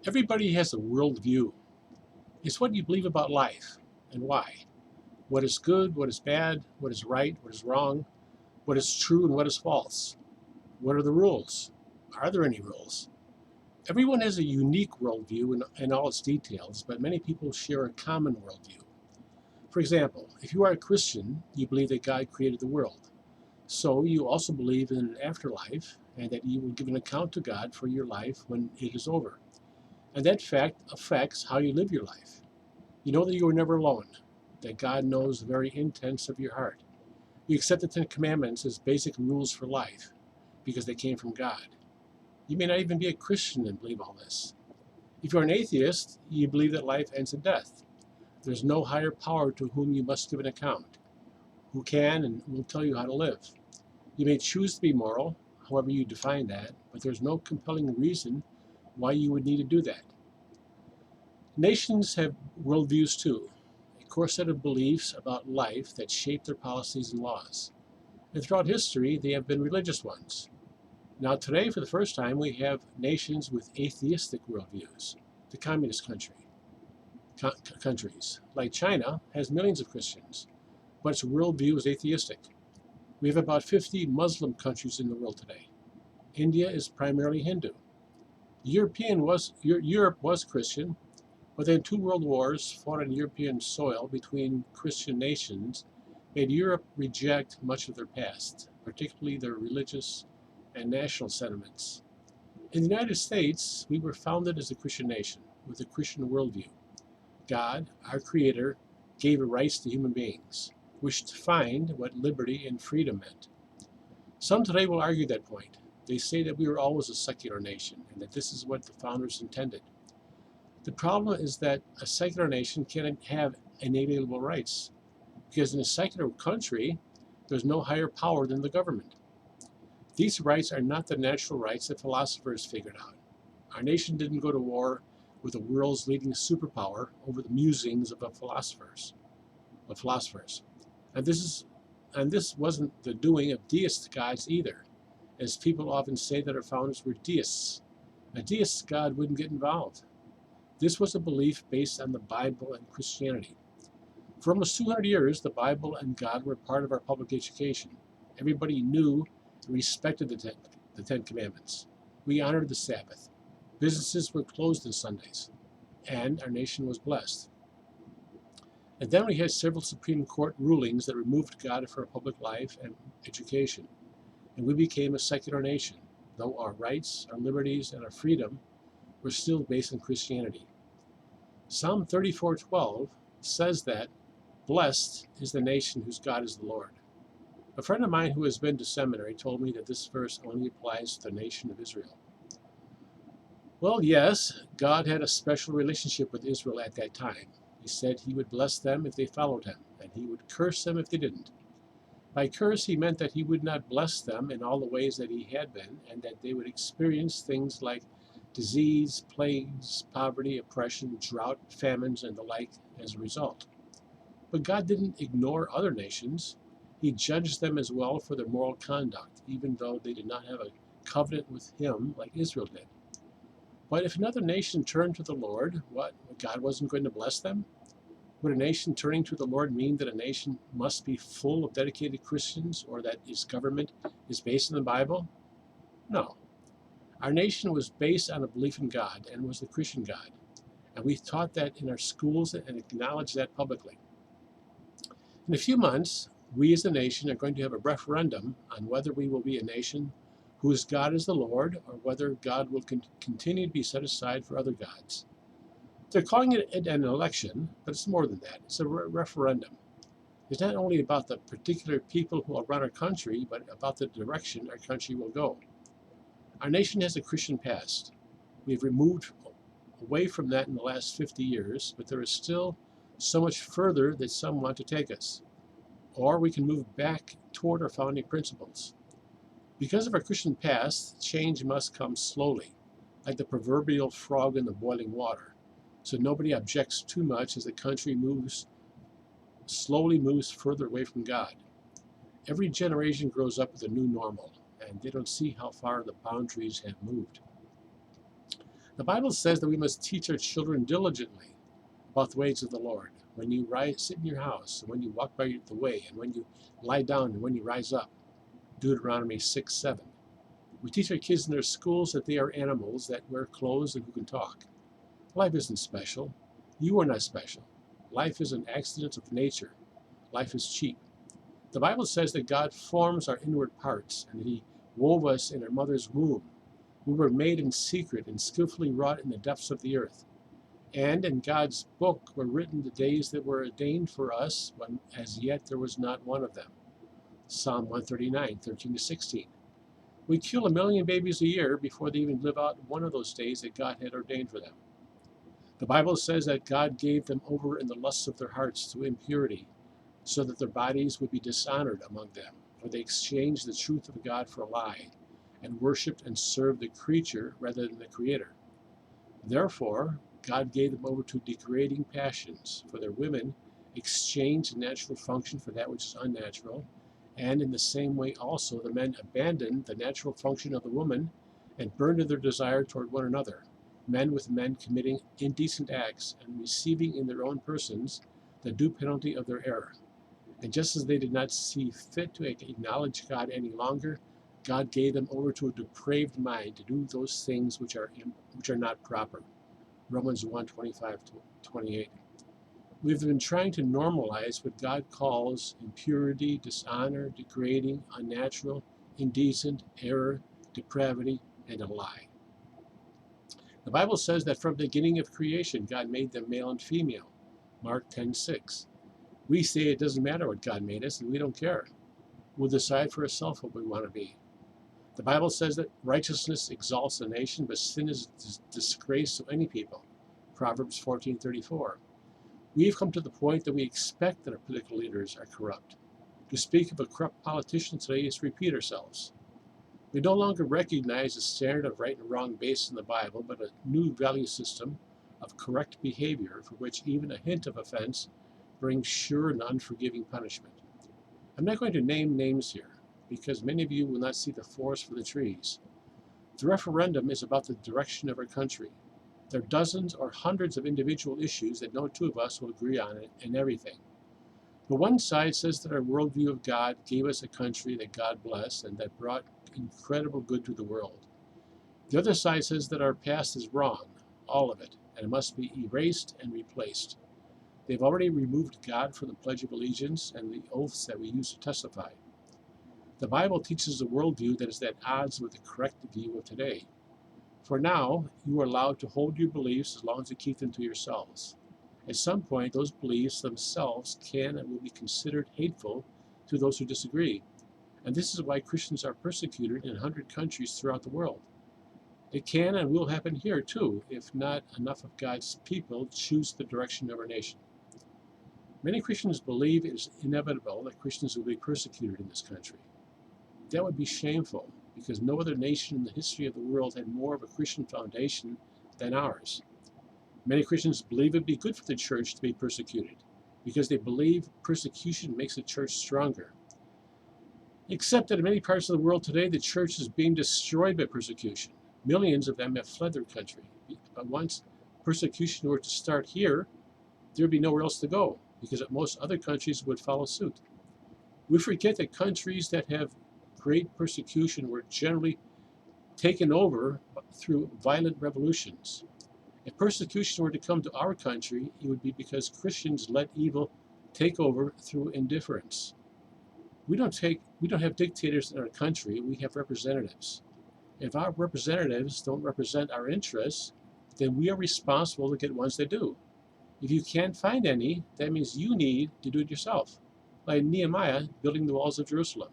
Everybody has a worldview. It's what you believe about life and why. What is good, what is bad, what is right, what is wrong, what is true and what is false. What are the rules? Are there any rules? Everyone has a unique worldview in all its details, but many people share a common worldview. For example, if you are a Christian, you believe that God created the world. So you also believe in an afterlife and that you will give an account to God for your life when it is over. And that fact affects how you live your life. You know that you are never alone, that God knows the very intents of your heart. You accept the Ten Commandments as basic rules for life because they came from God. You may not even be a Christian and believe all this. If you're an atheist, you believe that life ends in death. There's no higher power to whom you must give an account, who can and will tell you how to live. You may choose to be moral, however you define that, but there's no compelling reason why you would need to do that. Nations have worldviews too, a core set of beliefs about life that shape their policies and laws. And throughout history, they have been religious ones. Now today, for the first time, we have nations with atheistic worldviews, the communist countries. Like China has millions of Christians, but its worldview is atheistic. We have about 50 Muslim countries in the world today. India is primarily Hindu. Europe was Christian, but then two world wars fought on European soil between Christian nations made Europe reject much of their past, particularly their religious and national sentiments. In the United States, we were founded as a Christian nation with a Christian worldview. God, our Creator, gave rights to human beings, which defined what liberty and freedom meant. Some today will argue that point. They say that we were always a secular nation and that this is what the founders intended. The problem is that a secular nation can't have inalienable rights, because in a secular country, there's no higher power than the government. These rights are not the natural rights that philosophers figured out. Our nation didn't go to war with the world's leading superpower over the musings of philosophers. And this wasn't the doing of deist gods either, as people often say that our founders were deists. A deist God wouldn't get involved. This was a belief based on the Bible and Christianity. For almost 200 years, the Bible and God were part of our public education. Everybody knew and respected the Ten Commandments. We honored the Sabbath. Businesses were closed on Sundays, and our nation was blessed. And then we had several Supreme Court rulings that removed God from our public life and education, and we became a secular nation, though our rights, our liberties, and our freedom were still based on Christianity. Psalm 34:12 says that, "Blessed is the nation whose God is the Lord." A friend of mine who has been to seminary told me that this verse only applies to the nation of Israel. Well, yes, God had a special relationship with Israel at that time. He said he would bless them if they followed him, and he would curse them if they didn't. By curse, he meant that he would not bless them in all the ways that he had been, and that they would experience things like disease, plagues, poverty, oppression, drought, famines, and the like as a result. But God didn't ignore other nations. He judged them as well for their moral conduct, even though they did not have a covenant with him like Israel did. But if another nation turned to the Lord, what? God wasn't going to bless them? Would a nation turning to the Lord mean that a nation must be full of dedicated Christians, or that its government is based on the Bible? No. Our nation was based on a belief in God and was the Christian God. And we taught that in our schools and acknowledged that publicly. In a few months, we as a nation are going to have a referendum on whether we will be a nation whose God is the Lord, or whether God will continue to be set aside for other gods. They're calling it an election, but it's more than that. It's a referendum. It's not only about the particular people who will run our country, but about the direction our country will go. Our nation has a Christian past. We've removed away from that in the last 50 years, but there is still so much further that some want to take us. Or we can move back toward our founding principles. Because of our Christian past, change must come slowly, like the proverbial frog in the boiling water, so nobody objects too much as the country slowly moves further away from God. Every generation grows up with a new normal, and they don't see how far the boundaries have moved. The Bible says that we must teach our children diligently about the ways of the Lord. When you sit in your house, and when you walk by the way, and when you lie down, and when you rise up. Deuteronomy 6:7. We teach our kids in their schools that they are animals that wear clothes and who can talk. Life isn't special. You are not special. Life is an accident of nature. Life is cheap. The Bible says that God forms our inward parts and that He wove us in our mother's womb. We were made in secret and skillfully wrought in the depths of the earth. And in God's book were written the days that were ordained for us, when as yet there was not one of them. Psalm 139, 13-16. We kill 1 million babies a year before they even live out one of those days that God had ordained for them. The Bible says that God gave them over in the lusts of their hearts to impurity, so that their bodies would be dishonored among them, for they exchanged the truth of God for a lie, and worshipped and served the creature rather than the Creator. Therefore, God gave them over to degrading passions, for their women exchanged natural function for that which is unnatural, and in the same way also the men abandoned the natural function of the woman and burned in their desire toward one another, men with men committing indecent acts and receiving in their own persons the due penalty of their error. And just as they did not see fit to acknowledge God any longer, God gave them over to a depraved mind to do those things which are not proper. Romans 1:25-28. We've been trying to normalize what God calls impurity, dishonor, degrading, unnatural, indecent, error, depravity, and a lie. The Bible says that from the beginning of creation, God made them male and female. Mark 10:6. We say it doesn't matter what God made us, and we don't care. We'll decide for ourselves what we want to be. The Bible says that righteousness exalts a nation, but sin is disgrace to any people. Proverbs 14:34. We've come to the point that we expect that our political leaders are corrupt. To speak of a corrupt politician today is to repeat ourselves. We no longer recognize the standard of right and wrong based in the Bible, but a new value system of correct behavior for which even a hint of offense brings sure and unforgiving punishment. I'm not going to name names here, because many of you will not see the forest for the trees. The referendum is about the direction of our country. There are dozens or hundreds of individual issues that no two of us will agree on in everything. But one side says that our worldview of God gave us a country that God blessed and that brought incredible good to the world. The other side says that our past is wrong, all of it, and it must be erased and replaced. They've already removed God from the Pledge of Allegiance and the oaths that we use to testify. The Bible teaches a worldview that is at odds with the correct view of today. For now, you are allowed to hold your beliefs as long as you keep them to yourselves. At some point, those beliefs themselves can and will be considered hateful to those who disagree. And this is why Christians are persecuted in 100 countries throughout the world. It can and will happen here too, if not enough of God's people choose the direction of our nation. Many Christians believe it is inevitable that Christians will be persecuted in this country. That would be shameful, because no other nation in the history of the world had more of a Christian foundation than ours. Many Christians believe it would be good for the church to be persecuted, because they believe persecution makes the church stronger. Except that in many parts of the world today, the church is being destroyed by persecution. Millions of them have fled their country. But once persecution were to start here, there would be nowhere else to go, because most other countries would follow suit. We forget that countries that have great persecution were generally taken over through violent revolutions. If persecution were to come to our country, it would be because Christians let evil take over through indifference. We don't have dictators in our country, we have representatives. If our representatives don't represent our interests, then we are responsible to get ones that do. If you can't find any, that means you need to do it yourself, like Nehemiah building the walls of Jerusalem.